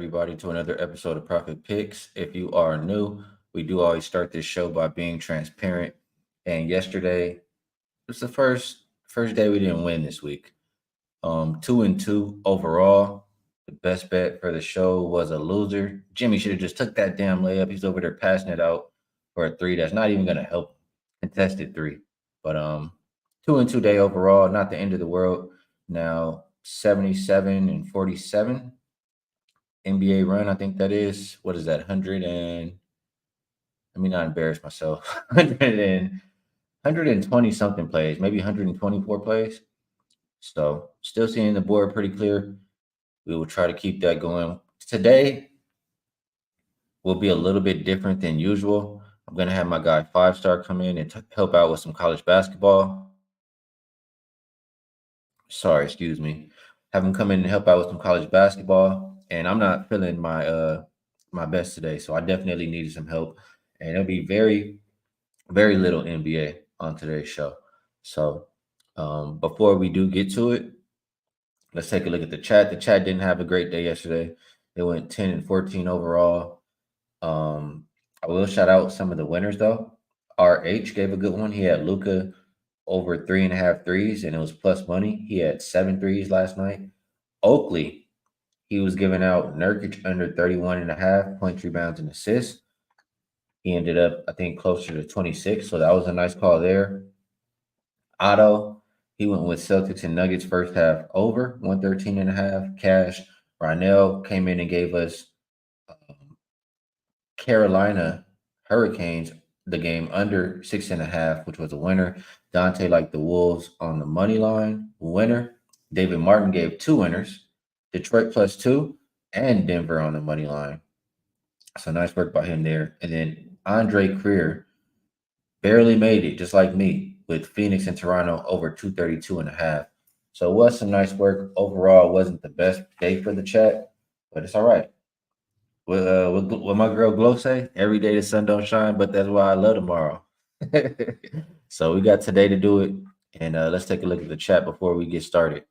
everybody, to another episode of Profit Picks. If you are new, we do always start this show by being transparent. And yesterday was the first day we didn't win this week. 2-2 overall. The best bet for the show was a loser. Jimmy should have just took that damn layup. He's over there passing it out for a three that's not even gonna help. Contested three. But 2-2 day overall, not the end of the world. Now 77-47 NBA run. I think that is, what is that? 100 and let me not embarrass myself. 120 something plays, maybe 124 plays. So still seeing the board pretty clear. We will try to keep that going. Today will be a little bit different than usual. I'm going to have my guy 5-Star come in and help out with some college basketball. Sorry, excuse me. Have him come in and help out with some college basketball. And I'm not feeling my best today, so I definitely needed some help. And it'll be very, very little NBA on today's show. So before we do get to it, let's take a look at the chat. The chat didn't have a great day yesterday. They went 10-14 overall. I will shout out some of the winners though. RH gave a good one. He had Luka over 3.5 threes, and it was plus money. He had 7 threes last night. Oakley, he was giving out Nurkic under 31.5 points, rebounds, and assists. He ended up, I think, closer to 26, so that was a nice call there. Otto, he went with Celtics and Nuggets first half over 113.5. Cash, Rynell came in and gave us Carolina Hurricanes the game under 6.5, which was a winner. Dante liked the Wolves on the money line, winner. David Martin gave 2 winners, Detroit +2 and Denver on the money line. So nice work by him there. And then Andre Creer barely made it, just like me, with Phoenix and Toronto over 232.5. So it was some nice work. Overall, it wasn't the best day for the chat, but it's all right. What my girl Glow say? Every day the sun don't shine, but that's why I love tomorrow. So we got today to do it, and let's take a look at the chat before we get started.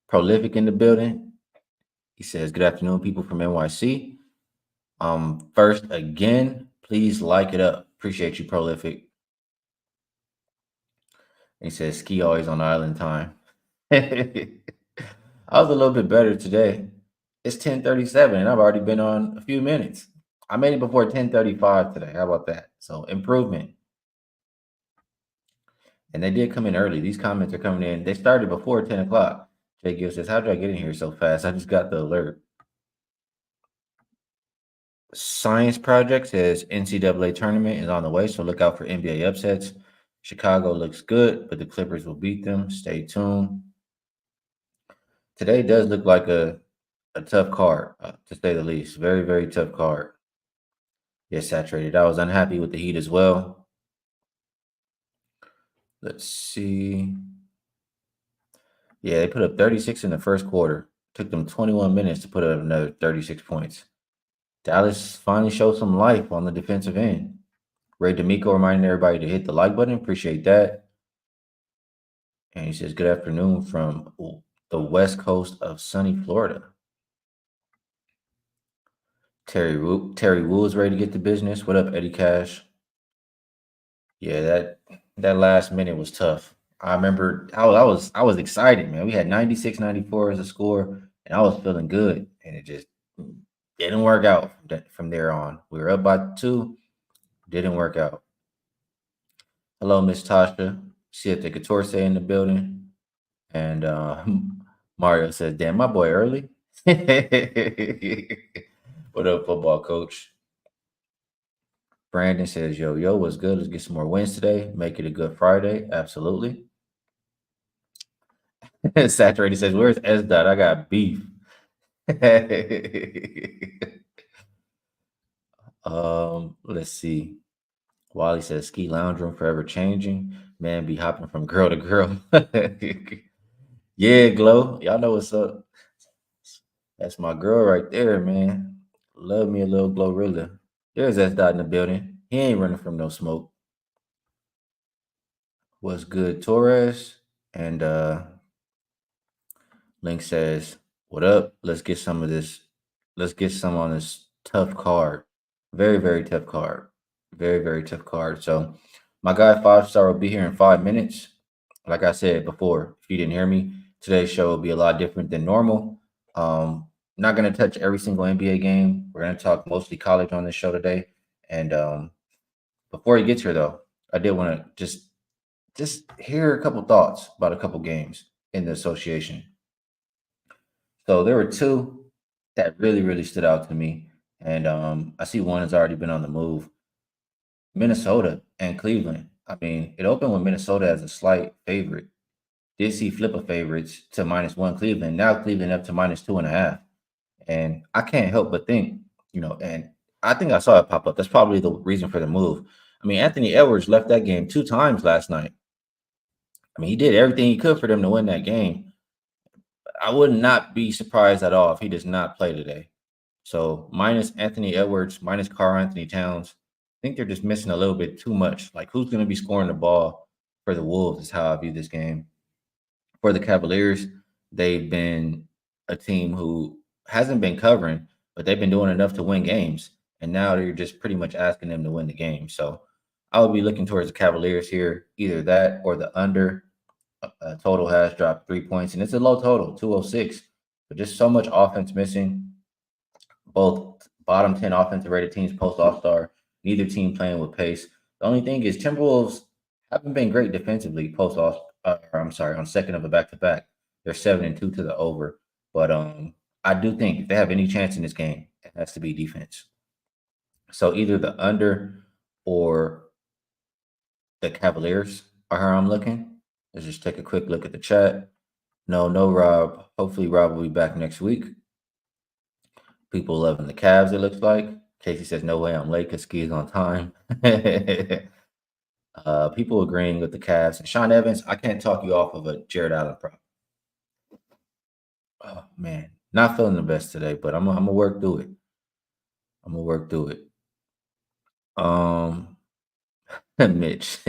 Prolific in the building. He says, "Good afternoon, people from NYC. First again, please like it up. Appreciate you, Prolific." And he says, "Skee always on island time." I was a little bit better today. It's 10:37, and I've already been on a few minutes. I made it before 10:35 today. How about that? So improvement. And they did come in early. These comments are coming in. They started before 10 o'clock. Jay Gill says, "How did I get in here so fast? I just got the alert." Science Project says NCAA tournament is on the way, so look out for NBA upsets. Chicago looks good, but the Clippers will beat them. Stay tuned. Today does look like a tough card, to say the least. Very, very tough card. Yes, saturated. I was unhappy with the Heat as well. Let's see. Yeah, they put up 36 in the first quarter. Took them 21 minutes to put up another 36 points. Dallas finally showed some life on the defensive end. Ray D'Amico reminding everybody to hit the like button. Appreciate that. And he says, "Good afternoon from the west coast of sunny Florida." Terry Wu is ready to get the business. What up, Eddie Cash? Yeah, that last minute was tough. I remember I was excited, man. We had 96-94 as a score, and I was feeling good, and it just didn't work out from there on. We were up by 2, didn't work out. Hello, Miss Tasha. See if the Couture say in the building. And Mario says, "Damn, my boy early." What up, football coach? Brandon says, yo, what's good? Let's get some more wins today. Make it a good Friday. Absolutely. Saturated says, "Where's S dot? I got beef." Let's see. Wally says, "Ski lounge room forever changing. Man, be hopping from girl to girl." Yeah, Glow. Y'all know what's up. That's my girl right there, man. Love me a little Glorilla. There's S dot in the building. He ain't running from no smoke. What's good, Torres? And Link says, What up? Let's get some of this. Let's get some on this tough card. Very, very tough card. Very, very tough card. So, my guy 5 star will be here in 5 minutes. Like I said before, if you didn't hear me, today's show will be a lot different than normal. Not going to touch every single NBA game. We're going to talk mostly college on this show today. And before he gets here, though, I did want to just hear a couple thoughts about a couple games in the association. So there were two that really, really stood out to me. And I see one has already been on the move. Minnesota and Cleveland. I mean, it opened with Minnesota as a slight favorite. Did see flip of favorites to -1 Cleveland. Now Cleveland up to -2.5. And I can't help but think, and I think I saw it pop up. That's probably the reason for the move. I mean, Anthony Edwards left that game 2 times last night. I mean, he did everything he could for them to win that game. I would not be surprised at all if he does not play today. So minus Anthony Edwards, minus Karl Anthony Towns. I think they're just missing a little bit too much. Like, who's going to be scoring the ball for the Wolves is how I view this game. For the Cavaliers, they've been a team who hasn't been covering, but they've been doing enough to win games. And now they're just pretty much asking them to win the game. So I would be looking towards the Cavaliers here, either that or the under. Total has dropped 3 points, and it's a low total, 206. But just so much offense missing. Both bottom 10 offensive rated teams post All-Star. Neither team playing with pace. The only thing is Timberwolves haven't been great defensively post All. I'm sorry, on second of a back-to-back. They're 7-2 to the over. But I do think if they have any chance in this game, it has to be defense. So either the under or the Cavaliers are how I'm looking. Let's just take a quick look at the chat. No, Rob. Hopefully Rob will be back next week. People loving the Cavs, it looks like. Casey says, no way, I'm late because Skee is on time. People agreeing with the Cavs. And Sean Evans, I can't talk you off of a Jared Allen prop. Oh, man. Not feeling the best today, but I'm going to work through it. Mitch.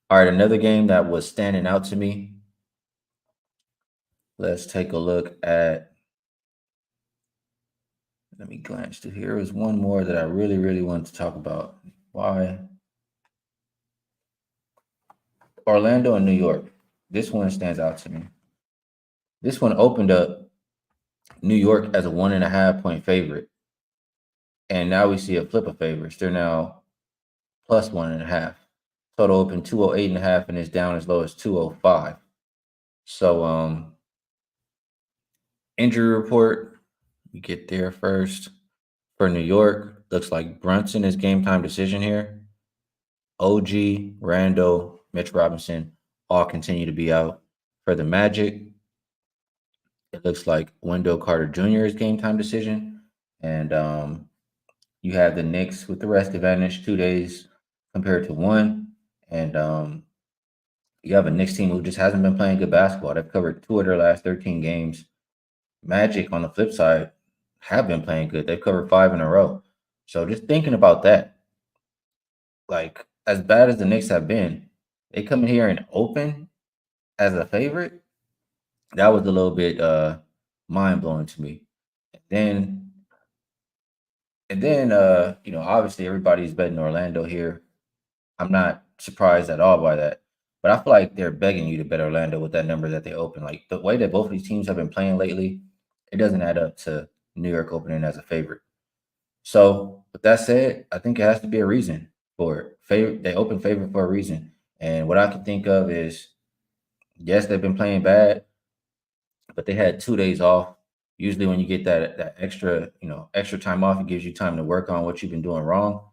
All right, another game that was standing out to me. Let's take a look at. Let me glance through here. There's one more that I really, really wanted to talk about. Why? Orlando and New York. This one stands out to me. This one opened up New York as a 1.5 point favorite. And now we see a flip of favorites. They're now plus 1.5. Total open 208.5 and is down as low as 205. So injury report. We get there first. For New York, looks like Brunson is game time decision here. OG, Randall, Mitch Robinson all continue to be out. For the Magic, it looks like Wendell Carter Jr. is game time decision. And you have the Knicks with the rest advantage, 2 days compared to 1. And you have a Knicks team who just hasn't been playing good basketball. They've covered 2 of their last 13 games. Magic, on the flip side, have been playing good. They've covered 5 in a row. So just thinking about that, like, as bad as the Knicks have been, they come in here and open as a favorite. That was a little bit mind-blowing to me. And then obviously everybody's betting Orlando here. I'm not surprised at all by that. But I feel like they're begging you to bet Orlando with that number that they open. Like, the way that both of these teams have been playing lately, it doesn't add up to New York opening as a favorite. So with that said, I think it has to be a reason for it. They open favorite for a reason. And what I can think of is, yes, they've been playing bad, but they had 2 days off. Usually when you get that extra time off, it gives you time to work on what you've been doing wrong,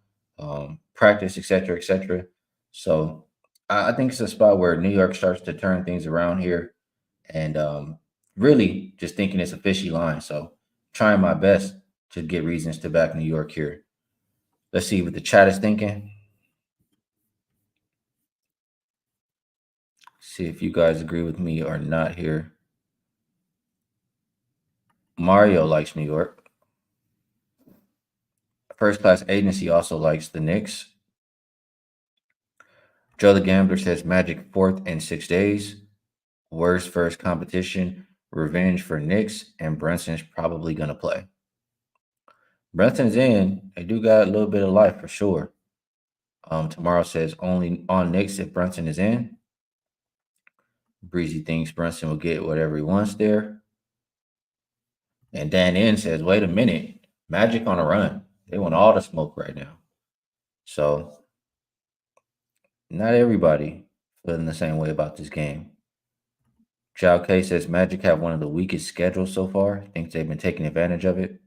practice, et cetera, et cetera. So I think it's a spot where New York starts to turn things around here, and really just thinking it's a fishy line. So trying my best to get reasons to back New York here. Let's see what the chat is thinking. See if you guys agree with me or not here. Mario likes New York. First Class Agency also likes the Knicks. Joe the Gambler says Magic 4th in 6 days. Worst first competition. revenge for Knicks, and Brunson's probably gonna play. Brunson's in. They do got a little bit of life for sure. Tomorrow says only on Knicks if Brunson is in. Breezy thinks Brunson will get whatever he wants there. And Dan N says, wait a minute, Magic on a run. They want all the smoke right now. So not everybody feeling the same way about this game. Chow K says Magic have one of the weakest schedules so far. Thinks they've been taking advantage of it.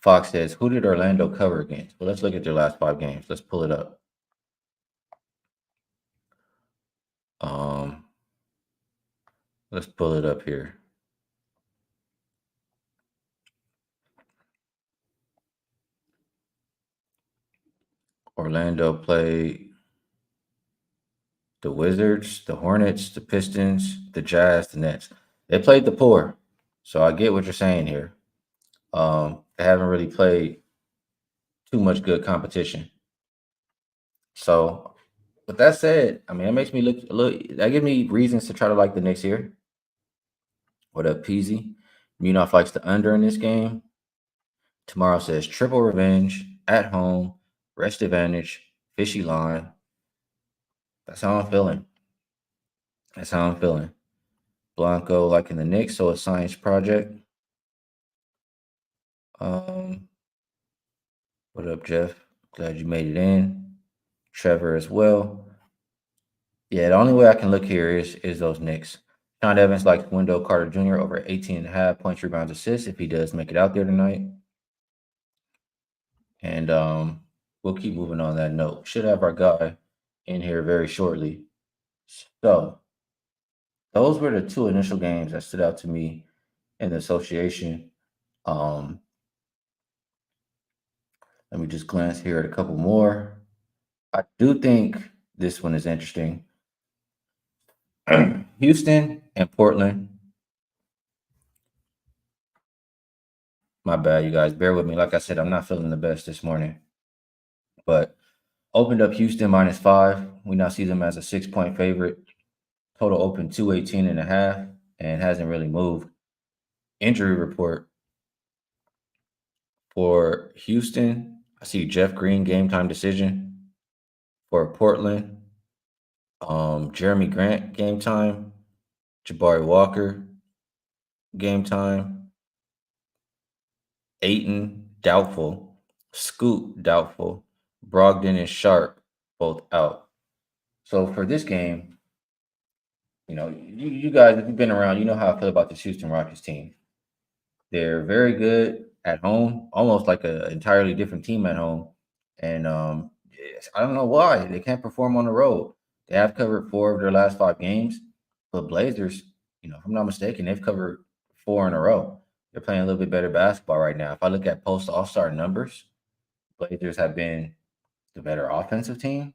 Fox says, who did Orlando cover against? Well, let's look at their last 5 games. Let's pull it up. Let's pull it up here. Orlando played the Wizards, the Hornets, the Pistons, the Jazz, the Nets. They played the poor. So I get what you're saying here. They haven't really played too much good competition. So with that said, I mean, it makes me look a little, that gives me reasons to try to like the Knicks here. What up, Peasy? Munaf likes the under in this game. Tomorrow says triple revenge at home, rest advantage, fishy line. That's how I'm feeling. That's how I'm feeling. Blanco liking the Knicks, so a science project. What up, Jeff? Glad you made it in. Trevor as well. Yeah, the only way I can look here is those Knicks. Sean Evans likes Wendell Carter Jr. over 18.5 points, rebounds, assists if he does make it out there tonight. And we'll keep moving on that note. Should have our guy in here very shortly. So those were the 2 initial games that stood out to me in the association. Let me just glance here at a couple more. I do think this one is interesting. Houston and Portland. My bad, you guys. Bear with me. Like I said, I'm not feeling the best this morning. But opened up Houston -5. We now see them as a 6-point favorite. Total open 218.5 and hasn't really moved. Injury report for Houston. I see Jeff Green game time decision. For Portland, Jeremy Grant game time. Jabari Walker game time. Ayton doubtful. Scoot doubtful. Brogdon and Sharp both out. So for this game, you know, you guys, if you've been around, you know how I feel about this Houston Rockets team. They're very good at home, almost like an entirely different team at home. And I don't know why they can't perform on the road. They have covered 4 of their last 5 games, but Blazers, you know, if I'm not mistaken, they've covered 4 in a row. They're playing a little bit better basketball right now. If I look at post All-Star numbers, Blazers have been the better offensive team,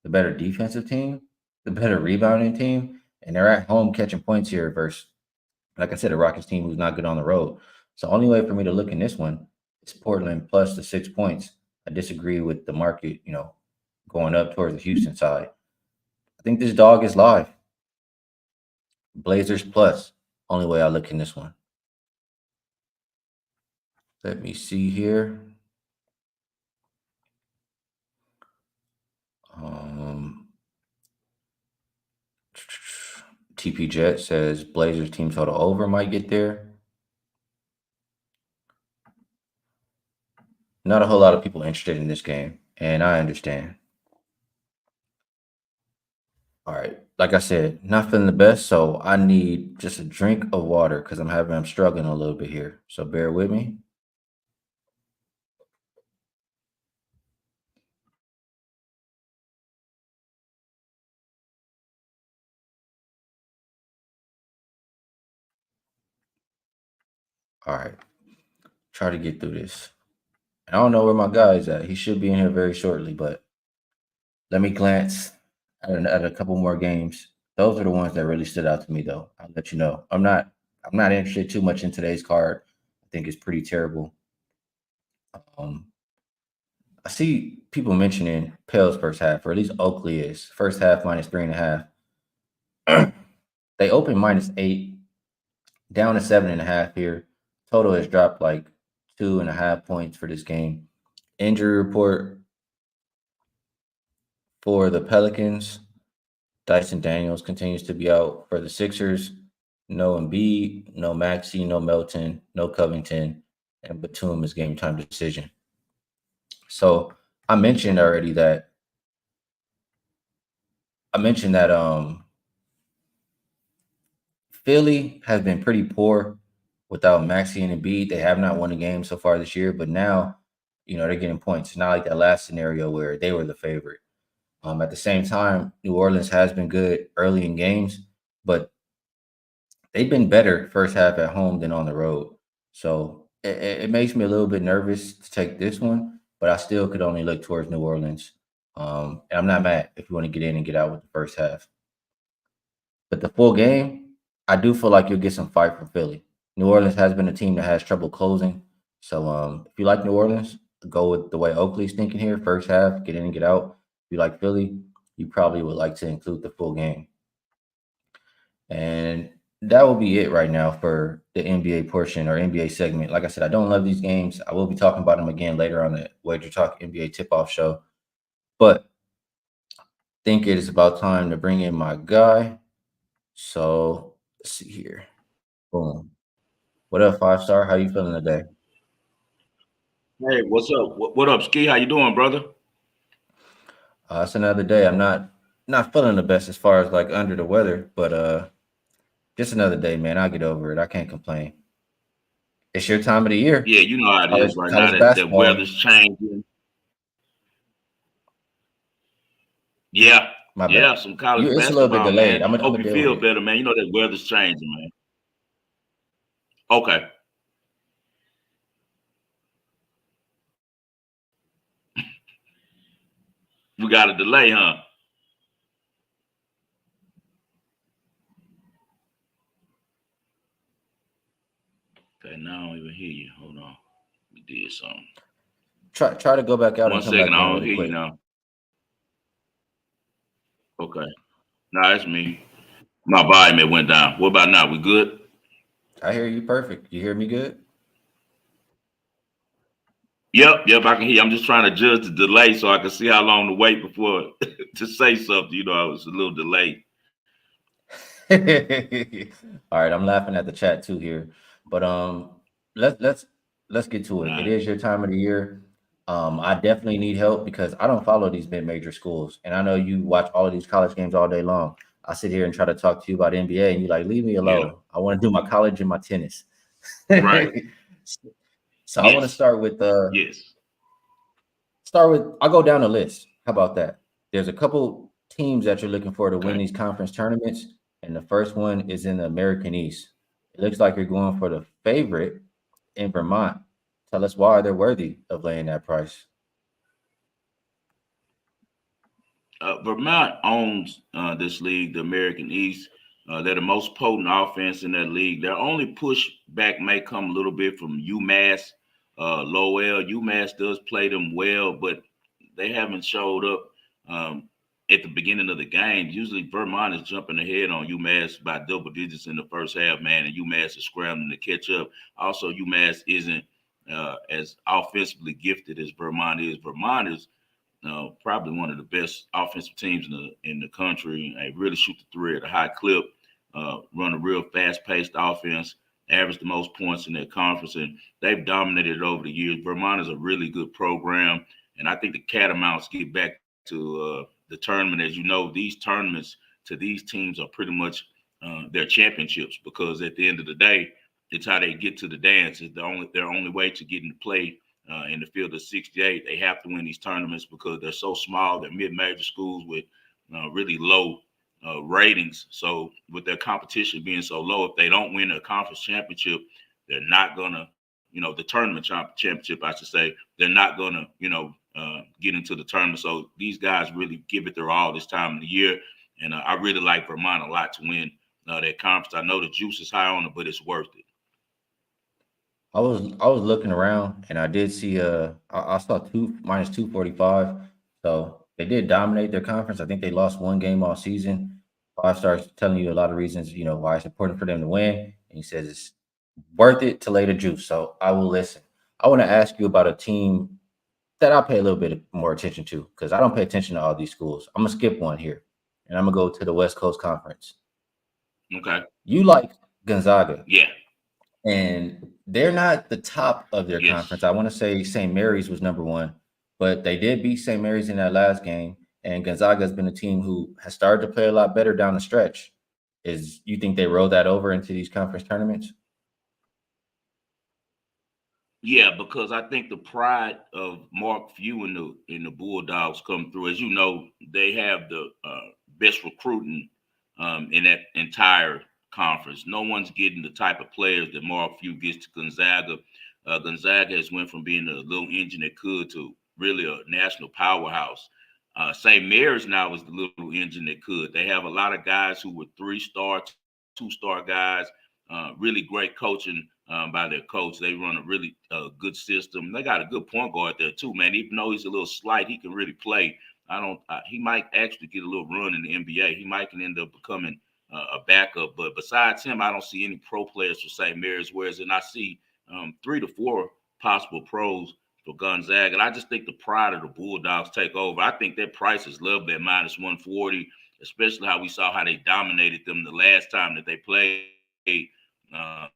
the better defensive team, the better rebounding team, and they're at home catching points here versus, like I said, a Rockets team who's not good on the road. So only way for me to look in this one is Portland plus the 6 points. I disagree with the market, you know, going up towards the Houston side. I think this dog is live. Blazers plus. Only way I look in this one. Let me see here. TP Jet says Blazers team total over might get there. Not a whole lot of people interested in this game, and I understand. All right. Like I said, not feeling the best, so I need just a drink of water because I'm struggling a little bit here. So bear with me. All right. Try to get through this. And I don't know where my guy is at. He should be in here very shortly, but let me glance at a couple more games. Those are the ones that really stood out to me, though. I'll let you know. I'm not interested too much in today's card. I think it's pretty terrible. I see people mentioning Pels first half, or at least Oakley is first half -3.5. They opened -8, down to 7.5 here. Total has dropped like 2.5 points for this game. Injury report for the Pelicans. Dyson Daniels continues to be out. For the Sixers, no Embiid, no Maxey, no Melton, no Covington, and Batum is game time decision. So I mentioned that Philly has been pretty poor without Maxey and Embiid. They have not won a game so far this year, but now, they're getting points. It's not like that last scenario where they were the favorite. At the same time, New Orleans has been good early in games, but they've been better first half at home than on the road. So it makes me a little bit nervous to take this one, but I still could only look towards New Orleans. And I'm not mad if you want to get in and get out with the first half. But the full game, I do feel like you'll get some fight from Philly. New Orleans has been a team that has trouble closing. So if you like New Orleans, go with the way Oakley's thinking here. First half, get in and get out. If you like Philly, you probably would like to include the full game. And that will be it right now for the NBA portion or NBA segment. Like I said, I don't love these games. I will be talking about them again later on the Wagertalk NBA tip-off show. But I think it is about time to bring in my guy. So let's see here. Boom. What up, 5 star? How you feeling today? Hey, what's up? What up, Skee? How you doing, brother? It's another day. I'm not feeling the best as far as like under the weather, but just another day, man. I'll get over it. I can't complain. It's your time of the year. Yeah, you know how it is College right now college that basketball. weather's changing. Yeah, My bad. yeah, some college It's a little bit basketball, delayed. man. I'm Hope gonna you deal with feel it. better, man. You know that weather's changing, man. Okay. We got a delay, huh? Okay, now I don't even hear you. Hold on. We did something. Try to go back out and One come second, back in I don't really hear you quick. now. Okay. Nah, it's me. My volume it went down. What about now? We good? I hear you perfect. You hear me good? Yep, I can hear you. I'm just trying to judge the delay so I can see how long to wait before to say something. You know, I was a little delayed. All right, I'm laughing at the chat too here. But let's let's get to it. It Right. is your time of the year. I definitely need help because I don't follow these mid-major schools. And I know you watch all of these college games all day long. I sit here and try to talk to you about NBA and you're like, leave me Yeah. alone. I want to do my college and my tennis. Right. So I want to Yes. Yes. start with I'll go down the list. How about that? There's a couple teams that you're looking for to win Okay. these conference tournaments, and the first one is in the American East. It looks like you're going for the favorite in Vermont. Tell us why they're worthy of laying that price. Vermont owns this league, the American East. They're the most potent offense in that league. Their only pushback may come a little bit from UMass, Lowell. UMass does play them well, but they haven't showed up at the beginning of the game. Usually, Vermont is jumping ahead on UMass by double digits in the first half, man, and UMass is scrambling to catch up. Also, UMass isn't as offensively gifted as Vermont is. Vermont is probably one of the best offensive teams in the country. They really shoot the three at a high clip, run a real fast paced offense, average the most points in their conference, and they've dominated it over the years. Vermont is a really good program, and I think the Catamounts get back to the tournament. As you know, these tournaments to these teams are pretty much their championships because at the end of the day, it's how they get to the dance. It's their only way to get into play in the field of 68. They have to win these tournaments because they're so small. They're mid-major schools with really low ratings. So with their competition being so low, if they don't win a conference championship, they're not gonna, the tournament championship, I should say, they're not gonna, get into the tournament. So these guys really give it their all this time of the year, and I really like Vermont a lot to win that conference. I know the juice is high on it, but it's worth it. I was looking around and I did see I saw two -245. So they did dominate their conference. I think they lost one game all season. Five starts telling you a lot of reasons, why it's important for them to win. And he says it's worth it to lay the juice. So I will listen. I want to ask you about a team that I pay a little bit more attention to because I don't pay attention to all these schools. I'm gonna skip one here, and I'm gonna go to the West Coast Conference. Okay. You like Gonzaga, Yeah. and they're not the top of their Yes. conference. I want to say St. Mary's was number one, but they did beat St. Mary's in that last game. And Gonzaga has been a team who has started to play a lot better down the stretch. Is you think they roll that over into these conference tournaments? Yeah, because I think the pride of Mark Few and the Bulldogs come through. As you know, they have the best recruiting in that entire conference. No one's getting the type of players that Mark Few gets to Gonzaga. Gonzaga has went from being a little engine that could to really a national powerhouse. St. Mary's now is the little engine that could. They have a lot of guys who were 3-star, 2-star guys. Really great coaching by their coach. They run a really good system. They got a good point guard there too, man. Even though he's a little slight, he can really play. He might actually get a little run in the NBA. He might can end up becoming a backup. But besides him, I don't see any pro players for St. Mary's. Whereas, and I see 3 to 4 possible pros for Gonzaga. And I just think the pride of the Bulldogs take over. I think that price is loved at minus 140, especially how we saw how they dominated them the last time that they played. Uh,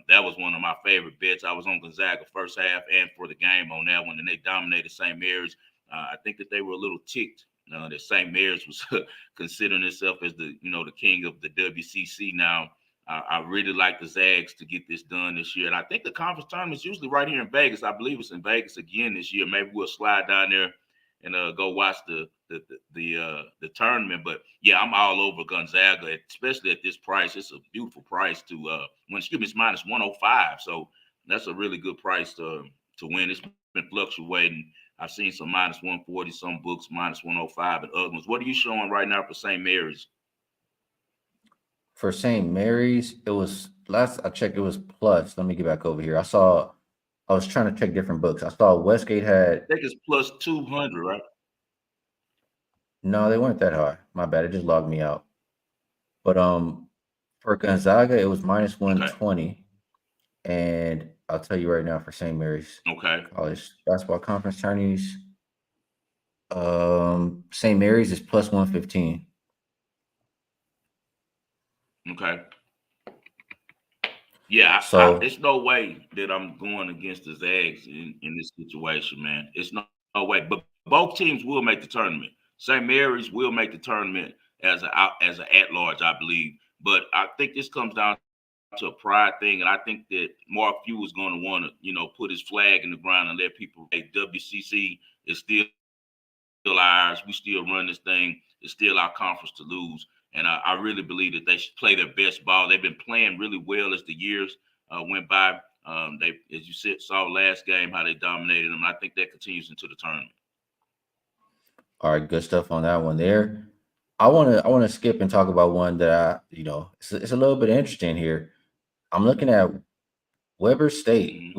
that was one of my favorite bets. I was on Gonzaga first half and for the game on that one, and they dominated St. Mary's. I think that they were a little ticked that St. Mary's was considering itself as the king of the WCC now. I really like the Zags to get this done this year. And I think the conference tournament is usually right here in Vegas. I believe it's in Vegas again this year. Maybe we'll slide down there and go watch the tournament. But yeah, I'm all over Gonzaga, especially at this price. It's a beautiful price to it's minus 105. So that's a really good price to win. It's been fluctuating. I've seen some minus 140, some books minus 105 and other ones. What are you showing right now for St. Mary's? For St. Mary's, it was last I checked, it was plus. Let me get back over here. I was trying to check different books. I saw Westgate had I think it's plus 200, right? no, they weren't that high. My bad. It just logged me out. But for Gonzaga, it was minus Okay. 120. And I'll tell you right now for St. Mary's Okay. College Basketball Conference tourneys, St. Mary's is plus 115. Okay. Yeah, So it's no way that I'm going against the Zags in this situation, man. It's no way. But both teams will make the tournament. St. Mary's will make the tournament as an at large, I believe. But I think this comes down to a pride thing, and I think that Mark Few is going to want to, put his flag in the ground and let people. Hey, WCC is still ours. We still run this thing. It's still our conference to lose. And I really believe that they should play their best ball. They've been playing really well as the years went by. They, as you saw last game, how they dominated them. I think that continues into the tournament. all right, good stuff on that one there. I want to skip and talk about one that it's a little bit interesting here. I'm looking at Weber State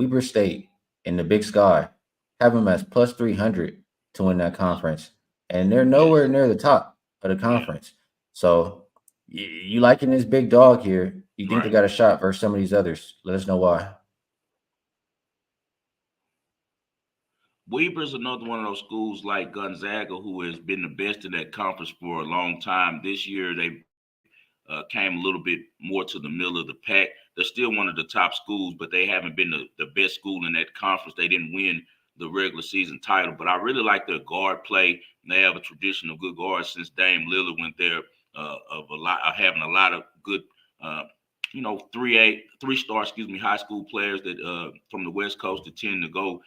in the Big Sky, have them as plus 300 to win that conference, and they're nowhere Yes. near the top of the Yeah. conference. So you liking this big dog here? You think they Right. got a shot versus some of these others? Let us know why. Weber's another one of those schools like Gonzaga who has been the best in that conference for a long time. This year they came a little bit more to the middle of the pack. They're still one of the top schools, but they haven't been the best school in that conference. They didn't win the regular season title, but I really like their guard play. They have a tradition of good guards since Dame Lillard went there. Having a lot of good, 3-star, high school players that from the West Coast that tend to go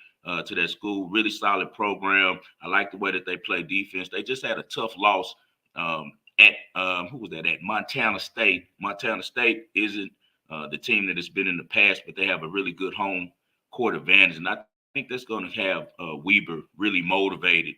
to that school. Really solid program. I like the way that they play defense. They just had a tough loss at who was that at Montana State. Montana State isn't the team that has been in the past, but they have a really good home court advantage, and I think that's going to have Weber really motivated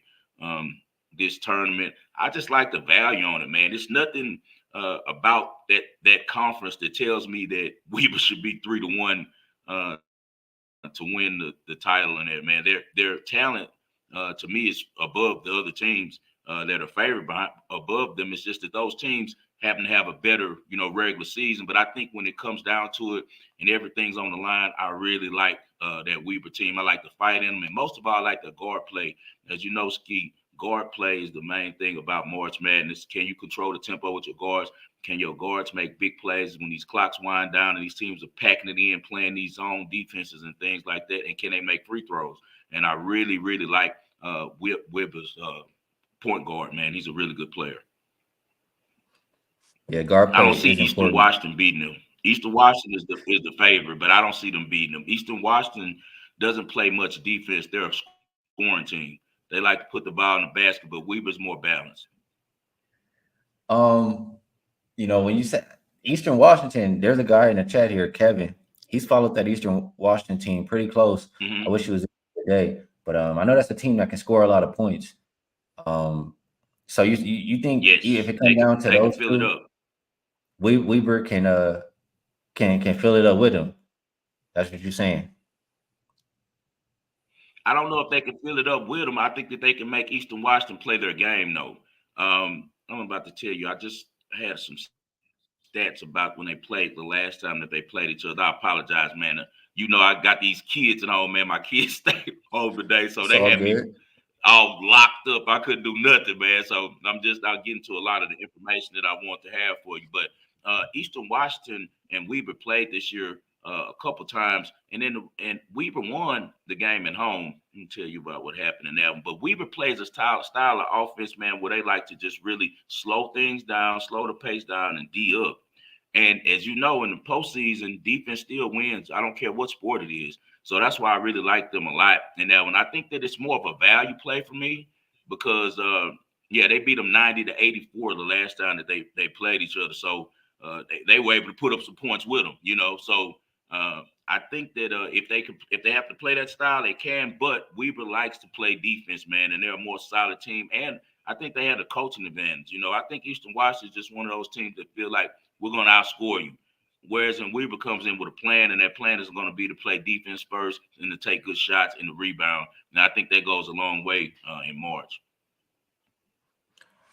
this tournament. I just like the value on it, man. It's nothing about that conference that tells me that Weber should be 3-1 to win the title in there, man. Their talent to me is above the other teams that are favored above them. It's just that those teams happen to have a better, regular season. But I think when it comes down to it and everything's on the line, I really like that Weber team. I like the fight in them, and most of all, I like the guard play. As you know, Skee, guard play is the main thing about March Madness. Can you control the tempo with your guards? Can your guards make big plays when these clocks wind down and these teams are packing it in, playing these zone defenses and things like that? And can they make free throws? And I really, really like Weber's point guard, man. He's a really good player. Yeah, guard I don't play see is Eastern important. Washington beating them. Eastern Washington is the favorite, but I don't see them beating them. Eastern Washington doesn't play much defense. They're a scoring team. They like to put the ball in the basket, but Weber's more balanced. When you say Eastern Washington, there's a guy in the chat here, Kevin. He's followed that Eastern Washington team pretty close. I wish he was today, but I know that's a team that can score a lot of points. So you think Yes, if it comes down to they can those fill it two, up. Weber can fill it up with him. That's what you're saying. I don't know if they can fill it up with them. I think that they can make Eastern Washington play their game, though. I'm about to tell you, I just had some stats about when they played the last time that they played each other. I apologize, man. I got these kids at home, man. My kids stayed home today, so It's they all had me good. all locked up. I couldn't do nothing, man. So I'm just out getting to a lot of the information that I want to have for you. But Eastern Washington and Weber played this year a couple times, and Weber won the game at home. Let me tell you about what happened in that one. But Weber plays a style of offense, man, where they like to just really slow things down, slow the pace down, and D up. And as you know, in the postseason, defense still wins. I don't care what sport it is. So that's why I really like them a lot. And that one, I think that it's more of a value play for me because, they beat them 90-84 the last time that they played each other. So they were able to put up some points with them. So I think that if they have to play that style, they can. But Weber likes to play defense, man, and they're a more solid team. And I think they had a coaching advantage. I think Eastern Washington is just one of those teams that feel like we're going to outscore you. Whereas when Weber comes in with a plan, and that plan is going to be to play defense first and to take good shots in the rebound. And I think that goes a long way in March.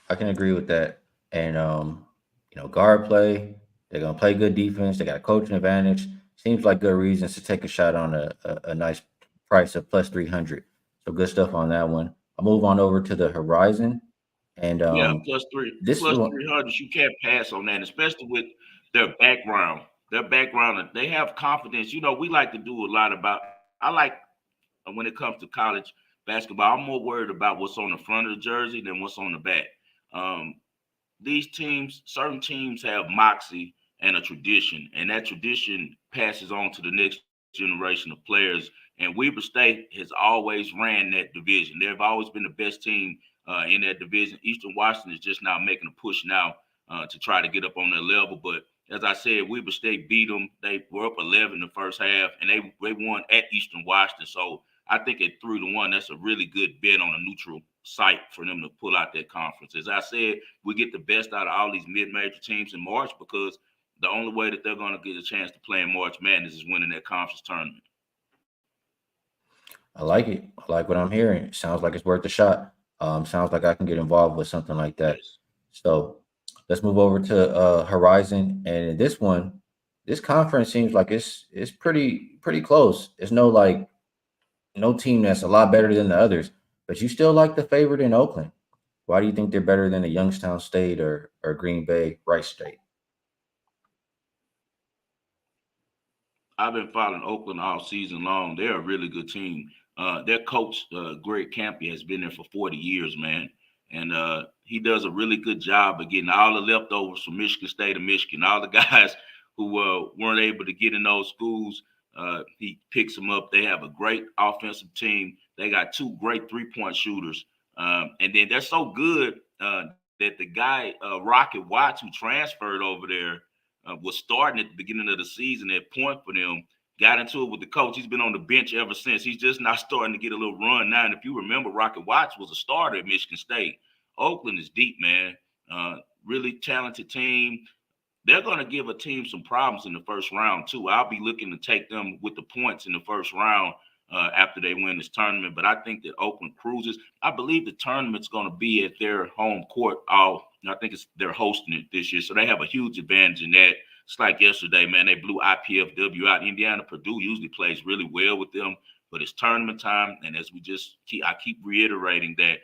I can agree with that. And guard play, they're gonna play good defense. They got a coaching advantage. Seems like good reasons to take a shot on a nice price of plus 300. So good stuff on that one. I'll move on over to the Horizon, and Yeah, this is plus one. 300. You can't pass on that, especially with their background. Their background, they have confidence. We like to do a lot about. I like when it comes to college basketball. I'm more worried about what's on the front of the jersey than what's on the back. Um, certain teams have moxie and a tradition, and that tradition passes on to the next generation of players. And Weber State has always ran that division. They've always been the best team in that division. Eastern Washington is just now making a push now to try to get up on their level. But as I said, Weber State beat them. They were up 11 the first half, and they won at Eastern Washington. So I think at 3-1, that's a really good bet on a neutral site for them to pull out that conference. As I said, we get the best out of all these mid-major teams in March because the only way that they're going to get a chance to play in March Madness is winning that conference tournament. I like it. I like what I'm hearing. Sounds like it's worth a shot. Sounds like I can get involved with something like that. Yes. So let's move over to Horizon. And in this one, this conference seems like it's pretty close. It's no team that's a lot better than the others, but you still like the favorite in Oakland. Why do you think they're better than a Youngstown State or Green Bay Rice State? I've been following Oakland all season long. They're a really good team. Their coach, Greg Campy, has been there for 40 years, man. And he does a really good job of getting all the leftovers from Michigan State and Michigan. All the guys who weren't able to get in those schools, he picks them up. They have a great offensive team. They got two great three-point shooters. And then they're so good that the guy, Rocket Watts, who transferred over there, was starting at the beginning of the season at point for them, got into it with the coach. He's been on the bench ever since. He's just now starting to get a little run now. And if you remember, Rocket Watts was a starter at Michigan State. Oakland is deep, man. Really talented team. They're going to give a team some problems in the first round, too. I'll be looking to take them with the points in the first round after they win this tournament. But I think that Oakland cruises. I believe the tournament's going to be at their home court. I think they're hosting it this year, so they have a huge advantage in that. It's like yesterday, man. They blew IPFW out. Indiana, Purdue usually plays really well with them, but it's tournament time, and as I keep reiterating that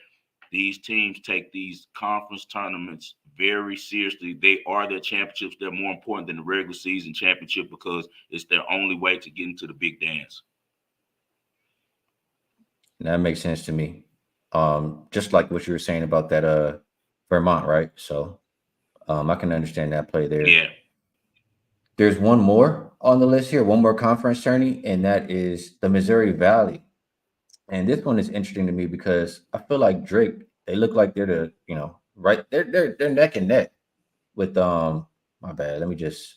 these teams take these conference tournaments very seriously. They are their championships. They're more important than the regular season championship because it's their only way to get into the big dance. That makes sense to me. Just like what you were saying about that Vermont, right? So I can understand that play there. Yeah. There's one more on the list here, one more conference tourney, and that is the Missouri Valley. And this one is interesting to me because I feel like Drake, they look like they're they're neck and neck with my bad. Let me just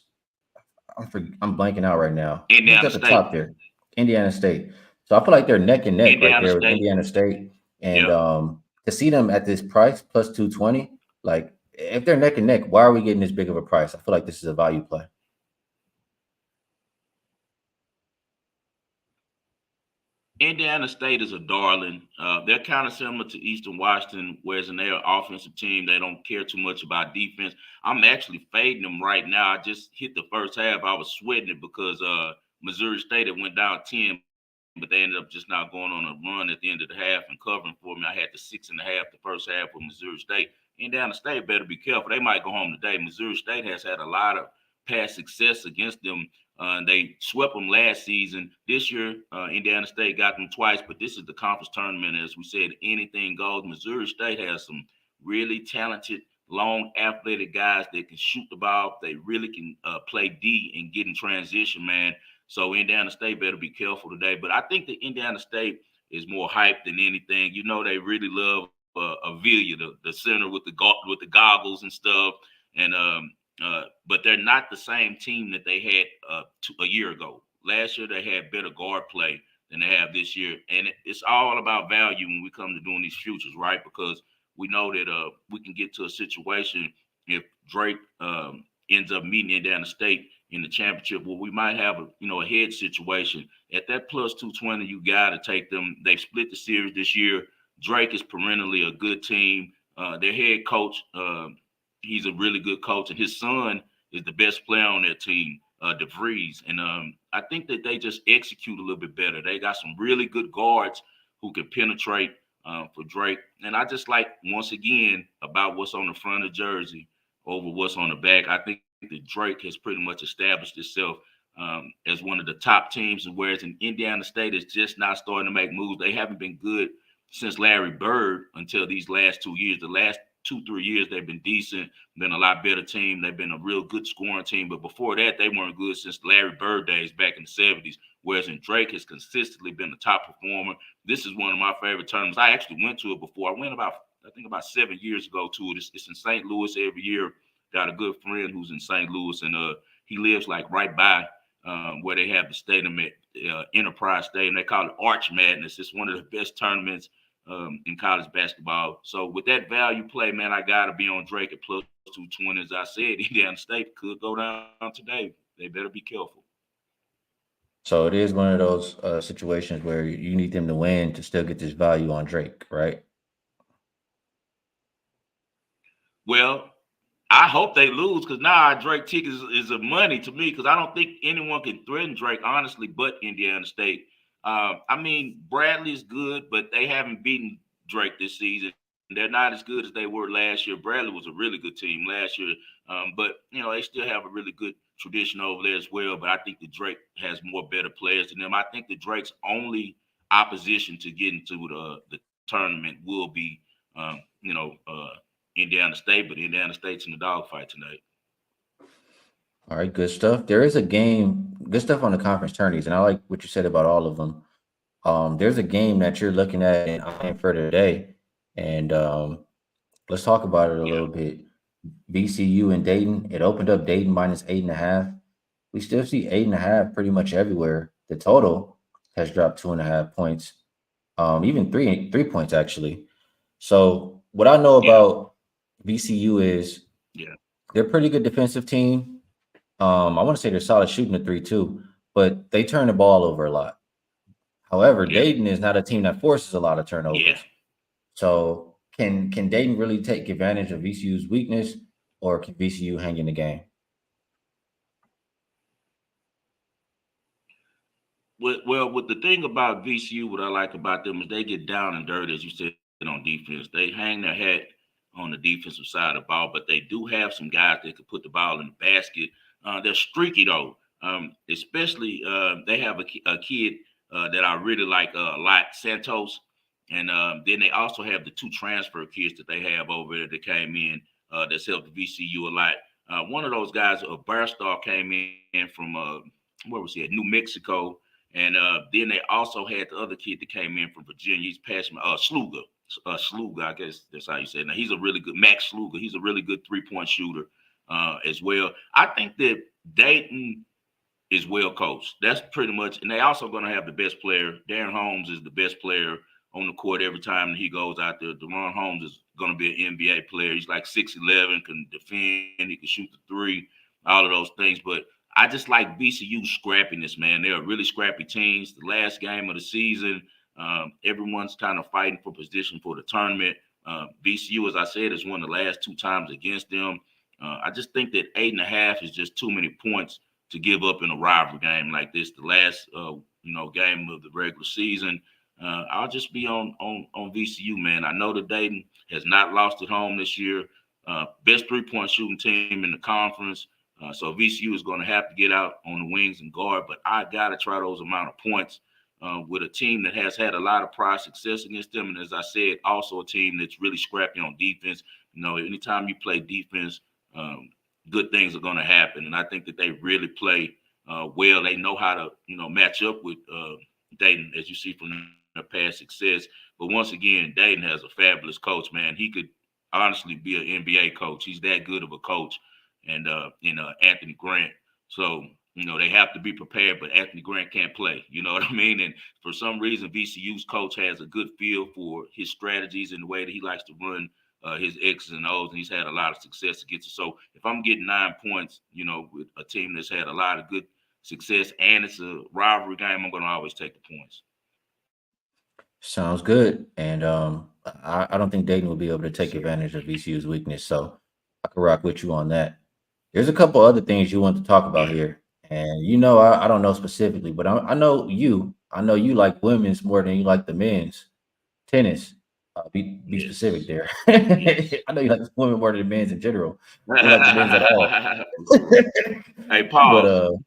I'm blanking out right now. Indiana Who's at the top there? Indiana State. So I feel like they're neck and neck right there with Indiana State. And to see them at this price plus 220, like if they're neck and neck, why are we getting this big of a price? I feel like this is a value play. Indiana State is a darling. They're kind of similar to Eastern Washington, whereas in their offensive team, they don't care too much about defense. I'm actually fading them right now. I just hit the first half. I was sweating it because Missouri State had went down 10, but they ended up just not going on a run at the end of the half and covering for me. I had the 6.5 the first half with Missouri State. Indiana State better be careful. They might go home today. Missouri State has had a lot of past success against them. They swept them last season. This year, Indiana State got them twice, but this is the conference tournament. As we said, anything goes. Missouri State has some really talented, long, athletic guys that can shoot the ball. They really can play D and get in transition, man. So Indiana State better be careful today. But I think that Indiana State is more hyped than anything. You know, they really love Avila, the center with the goggles and stuff. And but they're not the same team that they had a year ago. Last year, they had better guard play than they have this year. And it's all about value when we come to doing these futures, right? Because we know that we can get to a situation if Drake ends up meeting Indiana State in the championship, well, we might have a head situation. At that plus 220, you got to take them. They've split the series this year. Drake is perennially a good team. Their head coach, he's a really good coach, and his son is the best player on their team, DeVries. And I think that they just execute a little bit better. They got some really good guards who can penetrate for Drake. And I just like, once again, about what's on the front of the jersey over what's on the back. I think that Drake has pretty much established itself as one of the top teams, whereas in Indiana State is just not starting to make moves. They haven't been good since Larry Bird until these last 2 years. The last 2-3 years, they've been decent, been a lot better team. They've been a real good scoring team. But before that, they weren't good since Larry Bird days back in the 70s, whereas in Drake has consistently been the top performer. This is one of my favorite tournaments. I actually went to it before. I went about 7 years ago to it. It's in St. Louis every year. Got a good friend who's in St. Louis, and he lives like right by where they have the stadium at Enterprise Stadium. They call it Arch Madness. It's one of the best tournaments in college basketball. So with that value play, man, I got to be on Drake at plus 220. As I said, Indiana State could go down today. They better be careful. So it is one of those situations where you need them to win to still get this value on Drake, right? Well, I hope they lose because now our Drake ticket is of money to me because I don't think anyone can threaten Drake, honestly, but Indiana State. I mean, Bradley's good, but they haven't beaten Drake this season. They're not as good as they were last year. Bradley was a really good team last year, but, they still have a really good tradition over there as well. But I think that Drake has more better players than them. I think that Drake's only opposition to getting to the tournament will be, Indiana State, but Indiana State's in the dogfight tonight. All right, good stuff. There is a game, good stuff on the conference tourneys, and I like what you said about all of them. There's a game that you're looking at in Iron for today, and let's talk about it a little bit. VCU and Dayton. It opened up Dayton minus 8.5. We still see 8.5 pretty much everywhere. The total has dropped 2.5 points, even three points actually. So what I know about VCU is they're a pretty good defensive team. I want to say they're solid shooting the 3 too, but they turn the ball over a lot. However, Yeah, Dayton is not a team that forces a lot of yeah. turnovers. So can Dayton really take advantage of VCU's weakness, or can VCU hang in the game? Well, with the thing about VCU, what I like about them is they get down and dirty, as you said, on defense. They hang their hat on the defensive side of the ball, but they do have some guys that can put the ball in the basket. They're streaky though. Especially they have a kid that I really like a lot, Santos, and then they also have the two transfer kids that they have over there that came in that's helped VCU a lot. One of those guys, a Barstar, came in from where was he at? New Mexico. And then they also had the other kid that came in from Virginia. He's passing Sluga. Sluga, I guess that's how you say it. Now, he's a really good, Max Sluga. He's a really good three-point shooter as well. I think that Dayton is well coached. That's pretty much, and they also going to have the best player. Darren Holmes is the best player on the court every time he goes out there. DeRon Holmes is going to be an NBA player. He's like 6'11", can defend, he can shoot the three, all of those things. But I just like VCU scrappiness, man. They're really scrappy teams. The last game of the season, everyone's kind of fighting for position for the tournament. VCU, as I said, has won the last two times against them. I just think that 8.5 is just too many points to give up in a rivalry game like this, the last game of the regular season. I'll just be on VCU, man. I know that Dayton has not lost at home this year. Best three-point shooting team in the conference. So VCU is going to have to get out on the wings and guard, but I got to try those amount of points with a team that has had a lot of prior success against them. And as I said, also a team that's really scrappy on defense. Anytime you play defense, good things are going to happen. And I think that they really play well. They know how to, match up with Dayton, as you see from their past success. But once again, Dayton has a fabulous coach, man. He could honestly be an NBA coach. He's that good of a coach. And Anthony Grant. So, they have to be prepared, but Anthony Grant can't play. You know what I mean? And for some reason, VCU's coach has a good feel for his strategies and the way that he likes to run his X's and O's, and he's had a lot of success against it. So if I'm getting 9 points, with a team that's had a lot of good success and it's a rivalry game, I'm going to always take the points. Sounds good. And I don't think Dayton will be able to take advantage of VCU's weakness. So I can rock with you on that. There's a couple other things you want to talk about Yeah. here. And I don't know specifically, but I know you. I know you like women's more than you like the men's tennis. Be specific Yes. there. Yes. I know you like women more than the men's in general. You don't like the men's at all. Hey, But pause.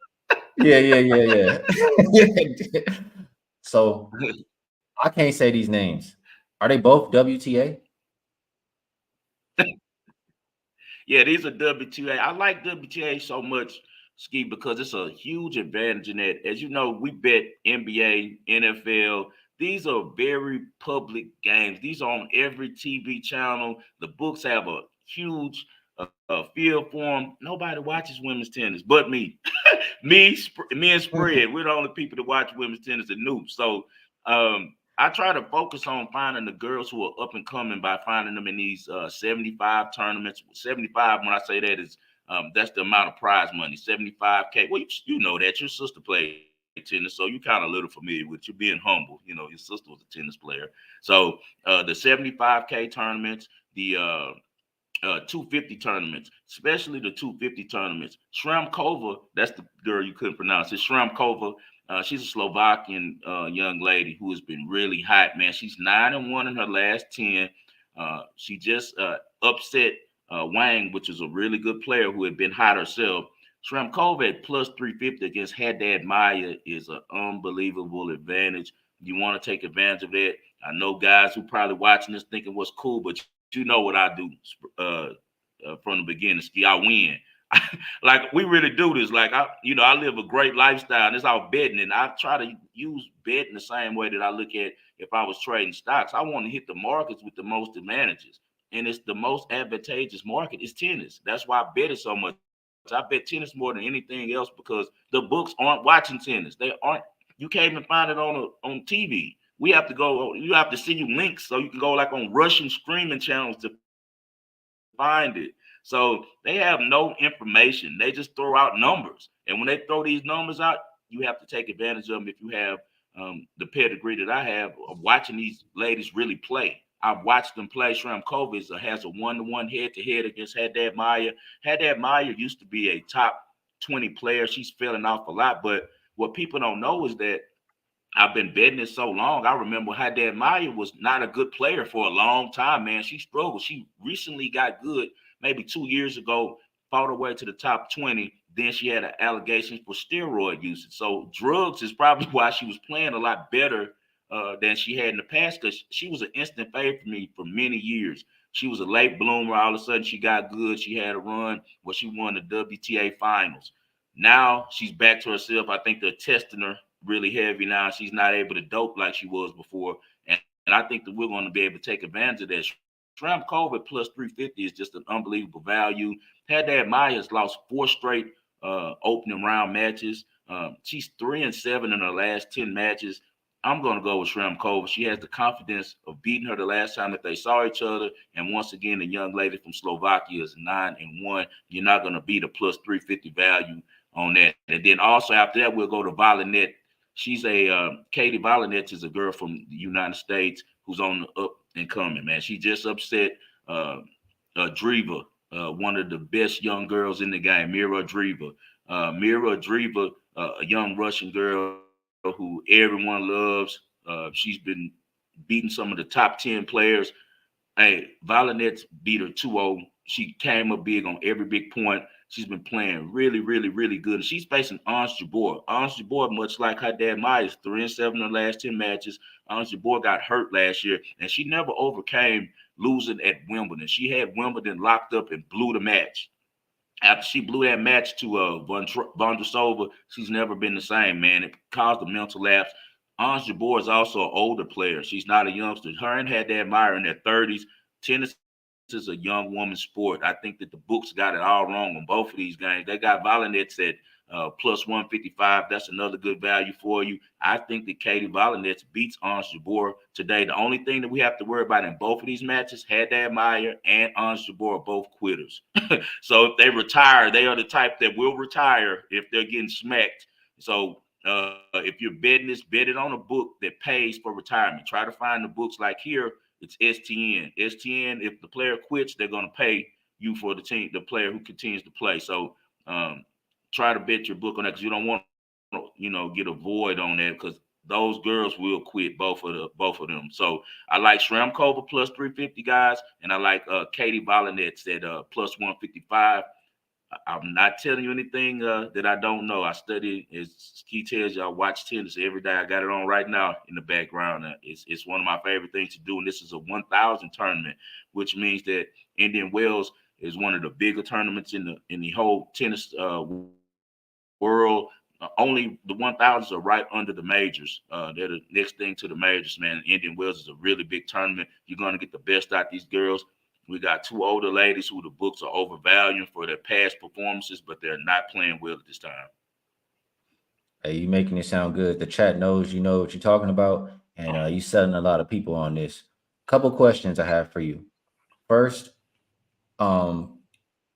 yeah. So I can't say these names. Are they both WTA? Yeah, these are WTA. I like WTA so much, Skee, because it's a huge advantage in that. As you know, we bet NBA, NFL. These are very public games. These are on every TV channel. The books have a huge field for them. Nobody watches women's tennis but me. Me and Spread. We're the only people that watch women's tennis and Noob. So I try to focus on finding the girls who are up and coming by finding them in these 75 tournaments. 75, when I say that, is that's the amount of prize money, 75K. Well, you know that. Your sister played tennis, so you kind of a little familiar with you being humble. Your sister was a tennis player. So the 75K tournaments, the 250 tournaments, especially the 250 tournaments. Sramkova, that's the girl you couldn't pronounce. It's Sramkova. She's a Slovakian young lady who has been really hot, man. She's 9-1 in her last 10. She just upset Wang, which is a really good player who had been hot herself. Sramkova at plus 350 against Haddad Maia is an unbelievable advantage. You want to take advantage of that. I know guys who probably watching this thinking what's cool, but you know what I do from the beginning, Skee. I win. Like we really do this. Like I live a great lifestyle, and it's all betting. And I try to use betting the same way that I look at if I was trading stocks. I want to hit the markets with the most advantages, and it's the most advantageous market is tennis. That's why I bet it so much. I bet tennis more than anything else because the books aren't watching tennis. They aren't. You can't even find it on TV. We have to go. You have to see you links so you can go like on Russian streaming channels to find it. So they have no information. They just throw out numbers. And when they throw these numbers out, you have to take advantage of them if you have the pedigree that I have of watching these ladies really play. I've watched them play. Sramkova has a 1-to-1 head-to-head against Haddad Maia. Haddad Maia used to be a top 20 player. She's falling off a lot, but what people don't know is that I've been betting it so long. I remember Haddad Maia was not a good player for a long time, man. She struggled. She recently got good, maybe 2 years ago, fought her way to the top 20. Then she had an allegation for steroid usage. So drugs is probably why she was playing a lot better than she had in the past, because she was an instant favorite for me for many years. She was a late bloomer. All of a sudden, she got good. She had a run where she won the WTA finals. Now she's back to herself. I think they're testing her really heavy now. She's not able to dope like she was before. And I think that we're going to be able to take advantage of that. Sramkova plus 350 is just an unbelievable value. Haddad Maia has lost 4 straight opening round matches. She's 3-7 in her last 10 matches. I'm going to go with Sramkova. She has the confidence of beating her the last time that they saw each other. And once again, the young lady from Slovakia is 9-1. You're not going to beat a plus 350 value on that. And then also after that, we'll go to Volynets. She's Katie Volynets is a girl from the United States who's on the up and coming, man. She just upset Driva, one of the best young girls in the game, Mira Driva. Mira Driva, a young Russian girl who everyone loves. She's been beating some of the top 10 players. Hey, Volynets beat her 2-0. She came up big on every big point. She's been playing really, really, really good. And she's facing Jabeur. Jabeur, much like Haddad Maia, is 3-7 in the last 10 matches. Jabeur got hurt last year, and she never overcame losing at Wimbledon. She had Wimbledon locked up and blew the match. After she blew that match to Vondrousova, she's never been the same, man. It caused a mental lapse. Jabeur is also an older player. She's not a youngster. Her and Haddad Maia in their 30s. Tennis is a young woman's sport. I think that the books got it all wrong on both of these games. They got Volynets at plus 155. That's another good value for you. I think that Katie Volynets beats Jabeur today. The only thing that we have to worry about in both of these matches, Haddad Maia and Jabeur are both quitters. So if they retire, they are the type that will retire if they're getting smacked. So if you're betting this, bet it on a book that pays for retirement. Try to find the books like here. It's STN. STN, if the player quits, they're going to pay you for the team, the player who continues to play. So try to bet your book on that, because you don't want to, get a void on that, because those girls will quit, both of them. So I like Sramkova plus 350, guys, and I like Katie Volynets at plus 155. I'm not telling you anything that I don't know. I study, as Skee tells you, I watch tennis every day. I got it on right now in the background. It's one of my favorite things to do, and this is a 1,000 tournament, which means that Indian Wells is one of the bigger tournaments in the whole tennis world. Only the 1,000s are right under the majors. They're the next thing to the majors, man. Indian Wells is a really big tournament. You're going to get the best out of these girls. We got 2 older ladies who the books are overvaluing for their past performances, but they're not playing well at this time. Hey, you making it sound good. The chat knows you know what you're talking about, and you selling a lot of people on this. Couple questions I have for you. First, STN.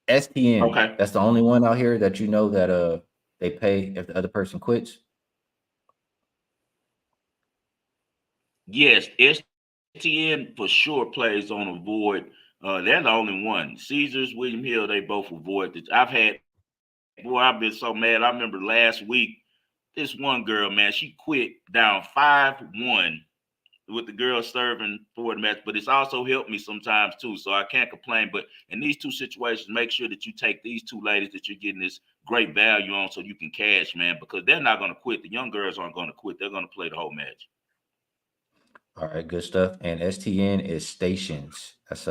Okay. That's the only one out here that you know that they pay if the other person quits. Yes, STN for sure plays on a void. They're the only one. Caesars, William Hill, they both avoid it. I've been so mad. I remember last week, this one girl, man, she quit down 5-1 with the girl serving for the match, but it's also helped me sometimes too, so I can't complain. But in these two situations, make sure that you take these two ladies that you're getting this great value on so you can cash, man, because they're not going to quit. The young girls aren't going to quit. They're going to play the whole match. All right, good stuff. And STN is stations. That's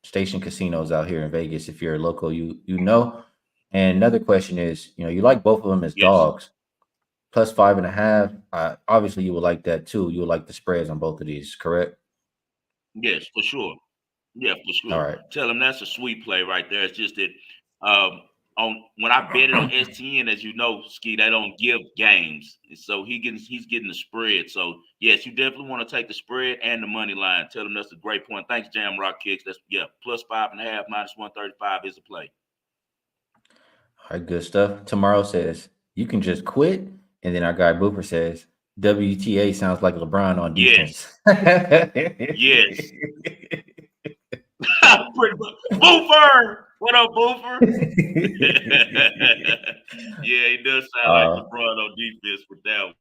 station casinos out here in Vegas. If you're a local, you know. And another question is, you like both of them as Yes. dogs. Plus 5.5. Obviously, you would like that too. You would like the spreads on both of these, correct? Yes, for sure. Yeah, for All sure. right. Tell them that's a sweet play right there. It's just that on when I bet it on STN, as you know, Skee, they don't give games, so he's getting the spread. So yes, you definitely want to take the spread and the money line. Tell them that's a great point. Thanks, Jam Rock Kicks. That's plus 5.5 minus 135 is a play. All right, good stuff. Tomorrow says you can just quit, and then our guy Booper says WTA sounds like LeBron on Yes, defense. yes. Pretty much. Boofer! What up, Boofer? Yeah, he does sound like uh, LeBron on defense with that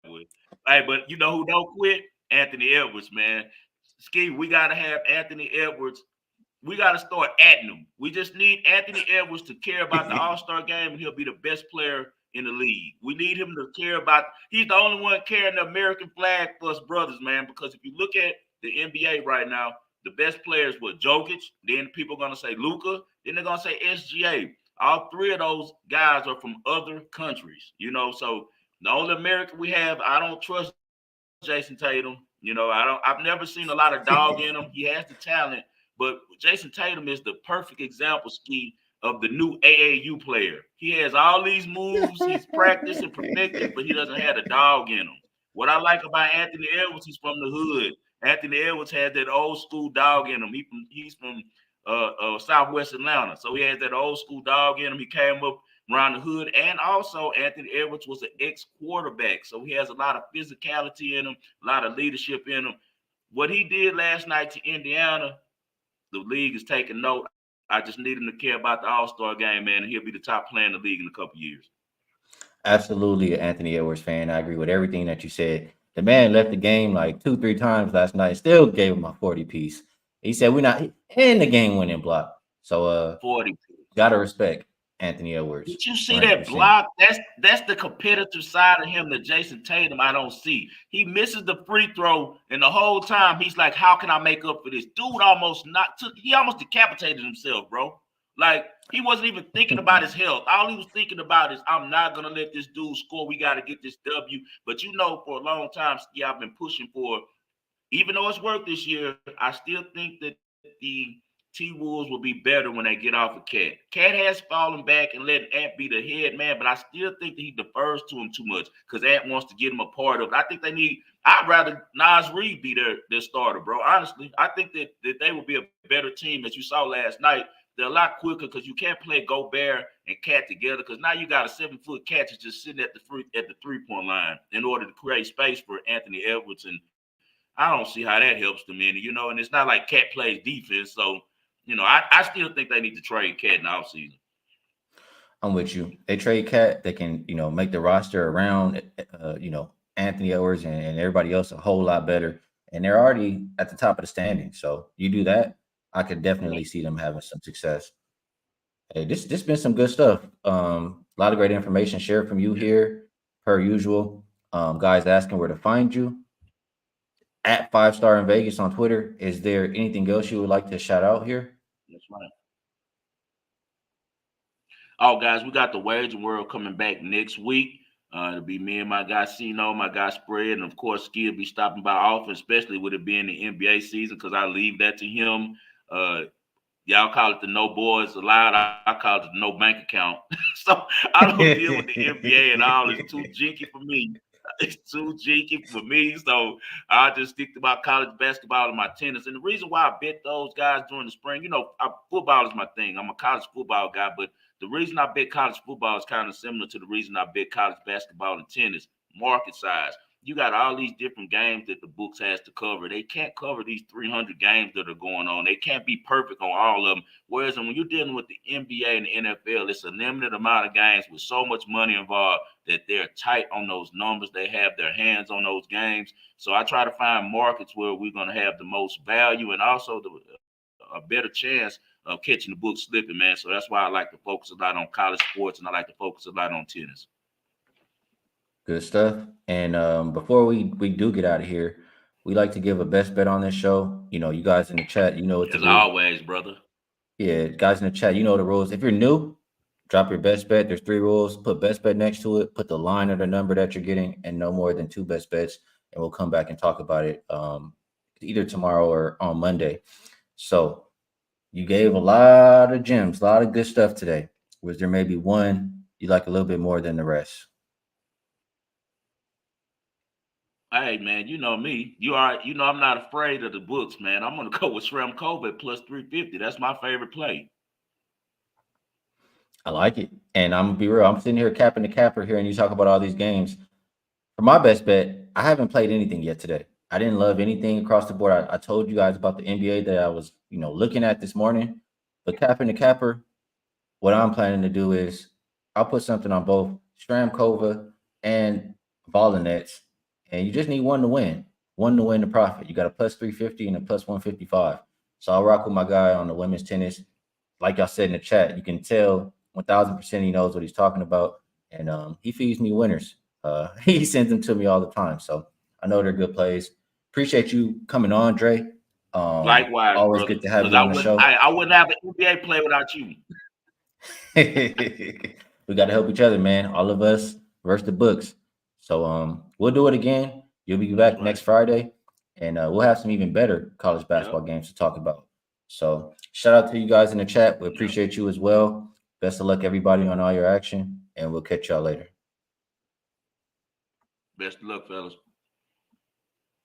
one. Hey, but you know who don't quit? Anthony Edwards, man. Skee, we gotta have Anthony Edwards. We gotta start adding him. We just need Anthony Edwards to care about the All-Star game, and he'll be the best player in the league. We need him to care about. He's the only one carrying the American flag for us brothers, man. Because if you look at the NBA right now, the best players were Jokic. Then people are gonna say Luka. Then they're gonna say SGA. All three of those guys are from other countries, you know. So the only American we have, I don't trust Jason Tatum. You know, I've never seen a lot of dog in him. He has the talent, but Jason Tatum is the perfect example, Skee, of the new AAU player. He has all these moves, he's practiced and perfected, but he doesn't have the dog in him. What I like about Anthony Edwards, he's from the hood. Anthony Edwards has that old school dog in him. He's from Southwest Atlanta, so he has that old school dog in him. He came up around the hood, and also Anthony Edwards was an ex-quarterback, so he has a lot of physicality in him, a lot of leadership in him. What he did last night to Indiana, the league is taking note. I just need him to care about the All-Star game, man, and he'll be the top player in the league in a couple years. Absolutely, an Anthony Edwards fan. I agree with everything that you said. The man left the game like 2, 3 times last night. Still gave him a 40 piece. He said we're not in the game winning block. So 40. gotta respect Anthony Edwards Did you see that 100%. block? That's the competitive side of him that Jason Tatum I don't see. He misses the free throw, and the whole time he's like, "How can I make up for this?" Dude he almost decapitated himself, bro. Like he wasn't even thinking about his health. All he was thinking about is, "I'm not gonna let this dude score. We got to get this W." But you know, for a long time, yeah, I've been pushing for. Even though it's worked this year, I still think that the T-Wolves will be better when they get off of Cat. Cat has fallen back and let Ant be the head man, but I still think that he defers to him too much because Ant wants to get him a part of it. I think they need. I'd rather Nas Reed be their starter, bro. Honestly, I think that they will be a better team, as you saw last night. They're a lot quicker because you can't play Gobert and Cat together because now you got a 7-foot catch just sitting at the 3-point line in order to create space for Anthony Edwards, and I don't see how that helps them any, you know, and it's not like Cat plays defense. So, you know, I still think they need to trade Cat in the offseason. I'm with you. They trade Cat. They can, make the roster around, Anthony Edwards and everybody else a whole lot better. And they're already at the top of the standing. So you do that, I could definitely see them having some success. Hey, this been some good stuff. A lot of great information shared from you here, per usual. Guys asking where to find you at 5 Star in Vegas on Twitter. Is there anything else you would like to shout out here? That's right. Oh, guys, we got the Wage World coming back next week. It'll be me and my guy Cino, my guy Spread, and of course Skee will be stopping by often, especially with it being the NBA season, because I leave that to him. Y'all call it the no boys allowed. I call it the no bank account. So I don't deal with the NBA and all. It's too jinky for me. It's too jinky for me. So I just stick to my college basketball and my tennis. And the reason why I bet those guys during the spring, football is my thing. I'm a college football guy, but the reason I bet college football is kind of similar to the reason I bet college basketball and tennis. Market size. You got all these different games that the books has to cover. They can't cover these 300 games that are going on. They can't be perfect on all of them. Whereas when you're dealing with the NBA and the NFL, it's a limited amount of games with so much money involved that they're tight on those numbers. They have their hands on those games. So I try to find markets where we're going to have the most value and also a better chance of catching the book slipping, man. So that's why I like to focus a lot on college sports and I like to focus a lot on tennis. Good stuff. And before we do get out of here, we like to give a best bet on this show. You guys in the chat, you know what to As do. always, brother. Yeah, guys in the chat, you know the rules. If you're new, drop your best bet. There's 3 rules. Put best bet next to it. Put the line or the number that you're getting, and no more than 2 best bets. And we'll come back and talk about it either tomorrow or on Monday. So you gave a lot of gems, a lot of good stuff today. Was there maybe one you like a little bit more than the rest? Hey man, you know me. I'm not afraid of the books, man. I'm gonna go with Sramkova at plus 350. That's my favorite play. I like it. And I'm gonna be real. I'm sitting here capping the capper here, and you talk about all these games. For my best bet, I haven't played anything yet today. I didn't love anything across the board. I told you guys about the NBA that I was, looking at this morning. But capping the capper, what I'm planning to do is I'll put something on both Sramkova and Volynets, and you just need one to win the profit. You got a plus 350 and a plus 155. So I'll rock with my guy on the women's tennis. Like y'all said in the chat, you can tell 1000% he knows what he's talking about, and he feeds me winners. He sends them to me all the time, so I know they're good plays. Appreciate you coming on, Dre. Likewise, Always brother. good to have Because you on the show. I wouldn't have an NBA play without you. We got to help each other, man. All of us versus the books. So we'll do it again. You'll be back next Friday, and we'll have some even better college basketball games to talk about. So shout out to you guys in the chat. We appreciate you as well. Best of luck, everybody, on all your action, and we'll catch y'all later. Best of luck, fellas.